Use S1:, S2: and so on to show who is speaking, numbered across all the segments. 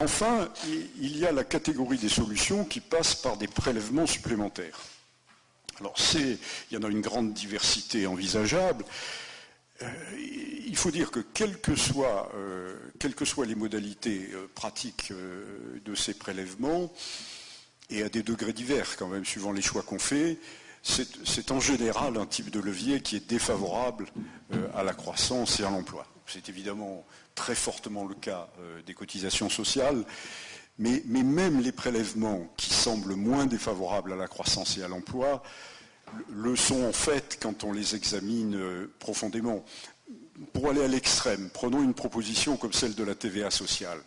S1: Enfin, il y a la catégorie des solutions qui passent par des prélèvements supplémentaires. Alors, il y en a une grande diversité envisageable. Il faut dire que quelles que soient les modalités pratiques de ces prélèvements, et à des degrés divers quand même, suivant les choix qu'on fait, c'est en général un type de levier qui est défavorable à la croissance et à l'emploi. C'est évidemment très fortement le cas des cotisations sociales, mais même les prélèvements qui semblent moins défavorables à la croissance et à l'emploi le sont en fait quand on les examine profondément. Pour aller à l'extrême, prenons une proposition comme celle de la TVA sociale,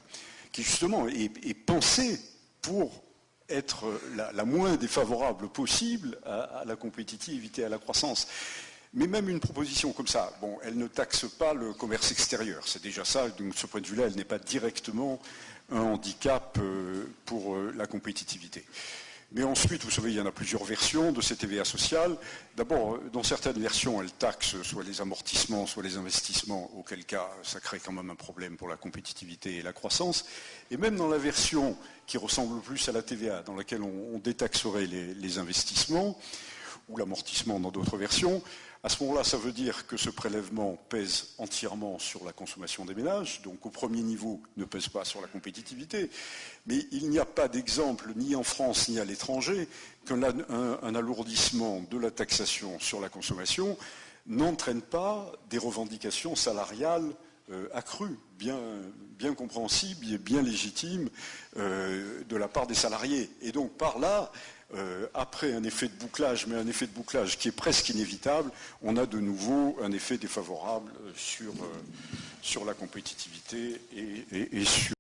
S1: qui justement est pensée pour être la moins défavorable possible à la compétitivité et à la croissance. Mais même une proposition comme ça, bon, elle ne taxe pas le commerce extérieur. C'est déjà ça, donc de ce point de vue-là, elle n'est pas directement un handicap pour la compétitivité. Mais ensuite, vous savez, il y en a plusieurs versions de cette TVA sociale. D'abord, dans certaines versions, elle taxe soit les amortissements, soit les investissements, auquel cas ça crée quand même un problème pour la compétitivité et la croissance. Et même dans la version qui ressemble plus à la TVA, dans laquelle on détaxerait les investissements, ou l'amortissement dans d'autres versions, à ce moment-là, ça veut dire que ce prélèvement pèse entièrement sur la consommation des ménages, donc au premier niveau ne pèse pas sur la compétitivité, mais il n'y a pas d'exemple, ni en France ni à l'étranger, qu'un alourdissement de la taxation sur la consommation n'entraîne pas des revendications salariales accrues, bien compréhensibles et bien légitimes de la part des salariés. Et donc par là, après un effet de bouclage, mais un effet de bouclage qui est presque inévitable, on a de nouveau un effet défavorable sur la compétitivité et sur